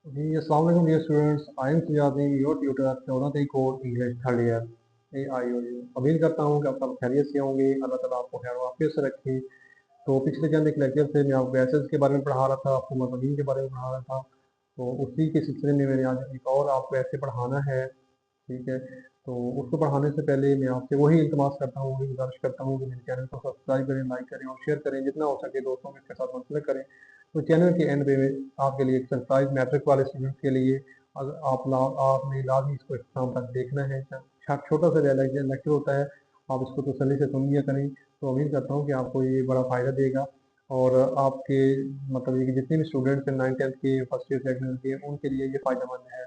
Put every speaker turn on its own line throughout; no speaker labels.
जी, अस्सलाम वालेकुम dear students. I am Sujadin, your tutor 14 code English third year AIOU। उम्मीद करता हूँ कि आप सब खैरियत से होंगे। अल्लाह ताला आपको खैर वाफियत से रखे। तो पिछले चंद एक लेक्चर से मैं आपको एसेस के बारे में पढ़ा रहा था, आपको मज़ामीन के बारे में पढ़ा रहा था। तो उसी के सिलसिले में मैंने आज एक और आपको ऐसे पढ़ाना है। ठीक है, तो उसको पढ़ाने से पहले मैं आपसे वही इल्तमास करता हूँ, वही गुजारिश करता हूँ कि मेरे चैनल को सब्सक्राइब करें, लाइक करें और शेयर करें, जितना हो सके दोस्तों के साथ मुंसलिक करें। तो चैनल के एंड पे आपके लिए एक सरप्राइज मैट्रिक वाले स्टूडेंट्स के लिए अगर आपने लाजमी इसको इख्तिताम तक देखना है। छोटा सा लेक्चर होता है, आप इसको तसल्ली से सुन लिया करें। तो उम्मीद करता हूँ कि आपको ये बड़ा फ़ायदा देगा और आपके मतलब ये कि जितने भी स्टूडेंट्स हैं 9th-10th के, फर्स्ट ईयर सेकंड ईयर के, उनके लिए ये फ़ायदेमंद है।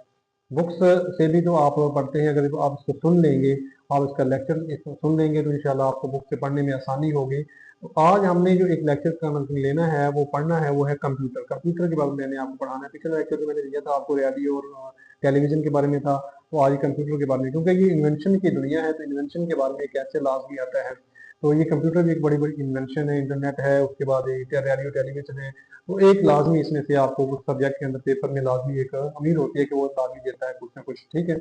बुक्स से भी तो आप पढ़ते हैं, अगर आप इसको सुन लेंगे, आप इसका लेक्चर इसको सुन लेंगे, तो इंशाल्लाह आपको बुक से पढ़ने में आसानी होगी। तो आज हमने जो एक लेक्चर का लेना है, वो पढ़ना है, वो है कंप्यूटर। कंप्यूटर के बारे में मैंने आपको पढ़ाना है। पिछले लेक्चर में मैंने दिया था आपको रेडियो और टेलीविजन के बारे में था, तो आज कंप्यूटर के बारे में, क्योंकि ये इन्वेंशन की दुनिया है, तो इन्वेंशन के बारे में कैसे लाजमी आता है। तो ये कंप्यूटर भी एक बड़ी बड़ी इन्वेंशन है, इंटरनेट है, उसके बाद रेडियो टेलीविजन है। तो एक लाजमी इसमें से आपको कुछ सब्जेक्ट के अंदर पेपर में लाजमी एक उम्मीद होती है कि वो लाजमी देता है कुछ ना कुछ। ठीक है,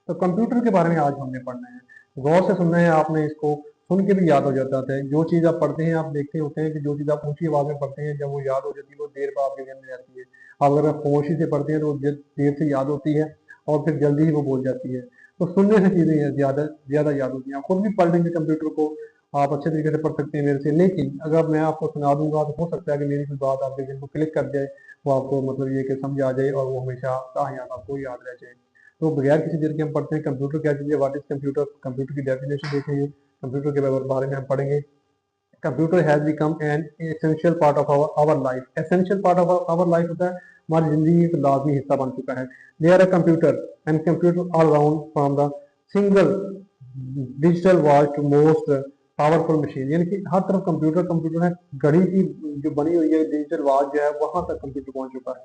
तो कंप्यूटर के बारे में आज हमने पढ़ना है। गौर से सुनना है आपने, इसको सुन के भी याद हो जाता है। जो चीज़ आप पढ़ते हैं, आप देखते होते हैं कि जो चीज़ आप ऊंची आवाज़ में पढ़ते हैं, जब वो याद हो जाती है वो देर बाद आपके जहन में रहती है। अगर आप खामोशी से पढ़ते हैं तो देर से याद होती है और फिर जल्दी ही वो भूल जाती है। तो सुनने से चीज़ें ज़्यादा ज़्यादा याद होती हैं। आप खुद भी पढ़ लेंगे कंप्यूटर को, आप अच्छे तरीके से पढ़ सकते हैं मेरे से। लेकिन अगर मैं आपको सुना दूंगा तो हो सकता है कि मेरी कोई बात आपके जहन को क्लिक कर जाए, वो आपको मतलब ये कि समझ आ जाए और वो हमेशा याद आपको याद रह जाए। तो बगैर किसी देर के हम पढ़ते हैं कंप्यूटर क्या चीज़ है, व्हाट इज कंप्यूटर। कंप्यूटर की डेफिनेशन देखेंगे, कंप्यूटर के बारे में हम पढ़ेंगे। Computer has become an essential part of our life. Essential part of our life होता है हमारी जिंदगी का लाजमी हिस्सा बन चुका है। They are a computer and computer all around from the single digital world to most powerful machine. यानी कि हर तरफ कंप्यूटर कंप्यूटर है। घड़ी की जो बनी हुई है डिजिटल वॉच जो है, वहां तक कंप्यूटर पहुंच चुका है।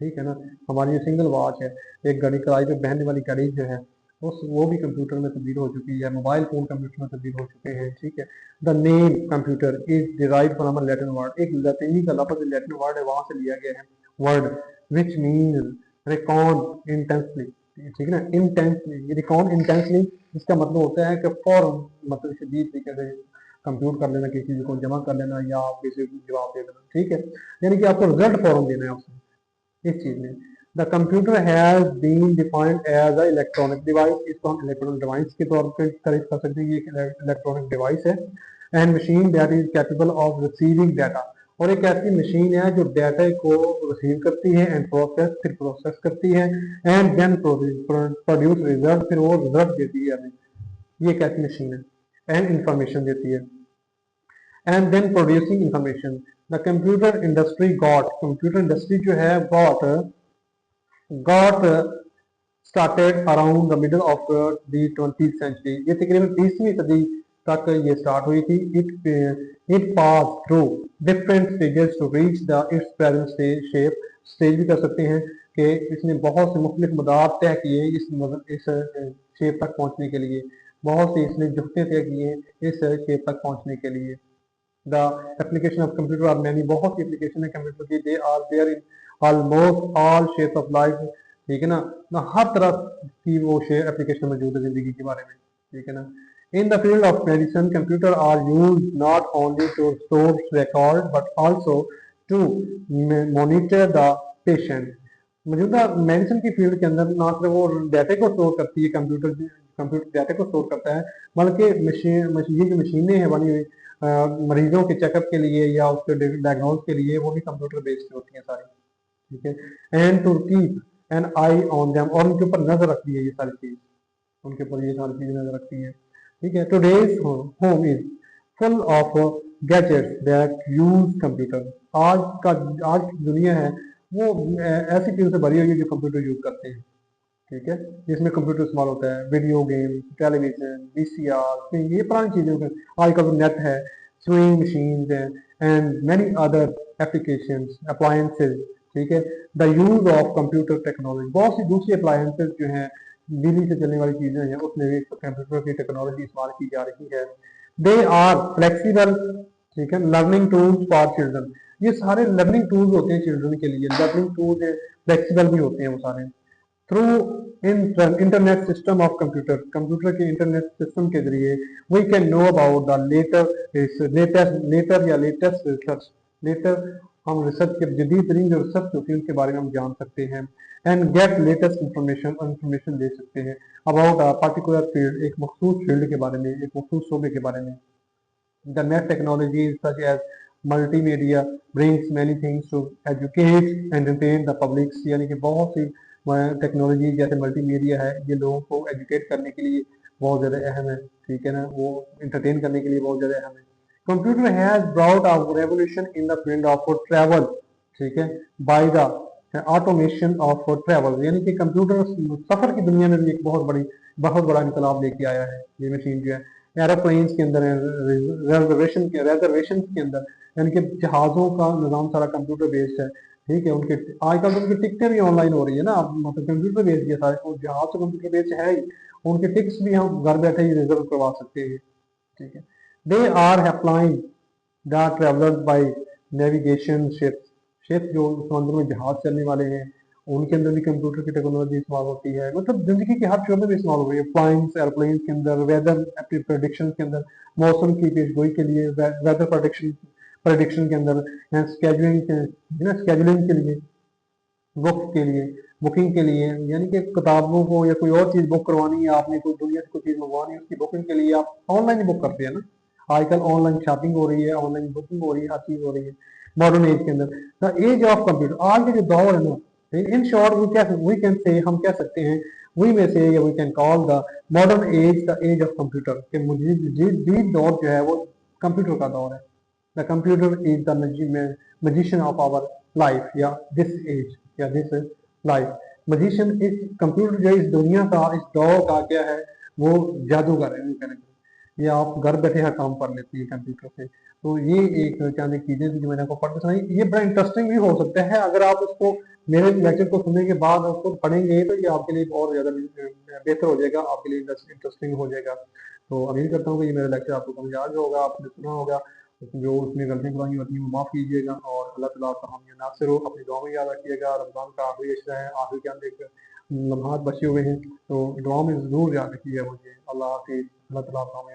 ठीक है ना, हमारी जो सिंगल वॉच है, एक घड़ी कलाई पे पहनने वाली घड़ी जो है, उस वो भी कंप्यूटर में तब्दील हो चुकी है। मोबाइल फोन कंप्यूटर में तब्दील हो चुके हैं। ठीक है, the name computer is derived from a Latin word. एक लैटिनी का लफ्ज लैटिन वर्ड है, वहां से लिया गया है word which mean recon intensely. ठीक है ना, इंटेंसली, रिकॉन इंटेंसली, इसका मतलब होता है कि फौरन, मतलब शदीद तरीके से कंप्यूट कर लेना, किसी चीज को जमा कर लेना या आप किसी को जवाब दे देना। ठीक है, यानी कि आपको रिजल्ट फौरन देना है उसमें, इस चीज में। The computer has been defined as a electronic device. इसको हम इलेक्ट्रॉनिक डिवाइस के तौर पर तारीफ कर सकते हैं, ये एक इलेक्ट्रॉनिक डिवाइस है। And machine that is capable of receiving data, और एक ऐसी मशीन है जो डाटा को रिसीव करती है एंड फिर प्रोसेस करती है एंड देन प्रोड्यूस रिजल्ट, फिर वो रिजल्ट देती है हमें। ये एक ऐसी मशीन है एंड इंफॉर्मेशन देती है and then producing information. The computer industry got, computer industry जो है got started around the middle of the 20th century. ये तकरीबन 20वीं सदी तक ये स्टार्ट हुई थी। It pass through different stages to reach the its present shape. Stage भी कर सकते हैं कि इसने बहुत से मुख्तलिफ मदार तय किए इस शेप तक पहुंचने के लिए। बहुत से इसने जुगते तय किए इस शेप तक पहुंचने के लिए। The application of computer are many, बहुत सी एप्लीकेशन है कंप्यूटर की। They are there in almost all shape of life. ठीक है ना, हर तरह की वो एप्लीकेशन मौजूद है जिंदगी के बारे में। ठीक है ना, in the field of medicine computer are use not only to store record but also to monitor the patient. मौजूदा मेडिसिन की फील्ड के अंदर ना सिर्फ वो डाटा को स्टोर करती है, कंप्यूटर डाटा को स्टोर करता है, बल्कि ये जो मशीनें हैं बनी हुई मरीजों के चेकअप के लिए या उसके डायग्नोज के लिए, वो भी कंप्यूटर बेस्ड होती हैं सारी। ठीक है, and to keep an eye on them, और उनके ऊपर नजर रखती है ये सारी चीज, उनके ऊपर ये सारी चीजें नजर रखती हैं। ठीक है, today's home is full of gadgets that use computer. आज की दुनिया है वो ऐसी चीजों से भरी हुई है जो कंप्यूटर यूज करते हैं। ठीक है, जिसमें कंप्यूटर इस्तेमाल होता है, वीडियो गेम, टेलीविजन, VCR, ये पुरानी चीज़ों का। आजकल नेट है, स्विंग मशीन है and many other application appliances. ठीक है, the use of computer technology, बहुत सी दूसरी अप्लायंसेज जो हैं, बिजली से चलने वाली चीज़ें हैं, उसमें भी कंप्यूटर की टेक्नोलॉजी इस्तेमाल की जा रही है। दे आर फ्लेक्सिबल, ठीक है, लर्निंग टूल्स फॉर चिल्ड्रन। ये सारे लर्निंग टूल्स होते हैं चिल्ड्रन के लिए, लर्निंग टूल्स फ्लेक्सिबल भी होते हैं वो सारे। Through internet system of computer, computer के इंटरनेट सिस्टम के जरिए we can know about the latest research, लेटर हम रिसर्च के जदीद तरीन जो रिसर्च होती है उनके बारे में हम जान सकते हैं। एंड गेट लेटेस्ट इंफॉर्मेशन ले सकते हैं अबाउट अ पर्टिकुलर फील्ड, एक मखसूस फील्ड के बारे में, एक मखसूस शोबे के बारे में। The net technologies such as multimedia brings many things to educate and entertain the public, यानी कि बहुत सी टेक्नोलॉजी जैसे मल्टीमीडिया है ये लोगों को एजुकेट करने के लिए बहुत ज़्यादा अहम है, ठीक है ना, वो इंटरटेन करने के लिए बहुत ज़्यादा अहम है। Computer has brought a revolution in the field of travel, ठीक है, by the automation of travel, यानी कि कंप्यूटर सफर की दुनिया में भी एक बहुत बड़ा इंकलाब लेके आया है ये मशीन जो है। एरोप्लेन्स के अंदर रिजर्वेशन के अंदर, यानी कि जहाज़ों का निज़ाम सारा कंप्यूटर बेस्ड है, ठीक है। उनके आजकल तो उनकी टिकटें भी ऑनलाइन हो रही है ना, अब मतलब कंप्यूटर बेस्ड है सारे, और जहाज तो कंप्यूटर बेस्ड है ही, उनके टिकट्स भी हम घर बैठे ही रिजर्व करवा सकते हैं, ठीक है। They are applying the traveller by navigation ship जो समुद्र में जहाज चलने वाले हैं उनके अंदर भी कंप्यूटर की टेक्नोलॉजी इस्तेमाल होती है, मतलब जिंदगी के हर शोबे में इस्तेमाल हो रही है। फ्लाइंग्स एयरप्लेन के अंदर, वेदर प्रेडिक्शन के अंदर, मौसम की पेशगोई के लिए, वेदर प्रेडिक्शन के अंदर, स्केजुलिंग के लिए, बुकिंग के लिए, यानी कि किताबों को या कोई और चीज़ बुक करवानी है, आपने कोई दुनिया से कोई चीज़ मंगवानी है उसकी बुकिंग के लिए आप ऑनलाइन ही बुक करते हैं ना। आजकल ऑनलाइन शॉपिंग हो रही है, ऑनलाइन बुकिंग हो रही है, हर चीज़ हो रही है मॉडर्न एज के अंदर। द एज ऑफ कंप्यूटर, आज का जो दौर है ना, in short we can say, हम कह सकते हैं, वी में से we can call the modern age the age of computer, कि जदीद दौर जो है वो कंप्यूटर का दौर है। The computer is the magician of our life, या दिस एज, या दिस लाइफ। मजिशियन, इस कंप्यूटर जो इस दुनिया का, इस दौर का क्या है, वो जादूगर है, ये आप घर बैठे हर काम कर लेती है कंप्यूटर से। तो ये एक चंद चीजें थी जो मैंने आपको पढ़ के सुनाई। ये बड़ा इंटरेस्टिंग भी हो सकता है अगर आप उसको मेरे लेक्चर को सुनने के बाद उसको पढ़ेंगे तो ये आपके लिए और ज्यादा बेहतर हो जाएगा, आपके लिए इंटरेस्टिंग हो जाएगा। तो उम्मीद करता हूँ कि ये मेरा लेक्चर आपको समझ आ गया होगा, आपने सुना होगा, जो उसमें गलतियाँ करवाई होती हैं वो माफ़ कीजिएगा, और अल्लाह ताला आपका हामी नासिर हो। अपनी दुआ में याद रखिएगा, रमज़ान का आखिरी अशरा है, आखिरी के अंदर एक लम्हात बचे हुए हैं, तो दुआ में ज़रूर याद रखिएगा मुझे। अल्लाह हाफ़िज़, अल्लाह ताला आपका हामी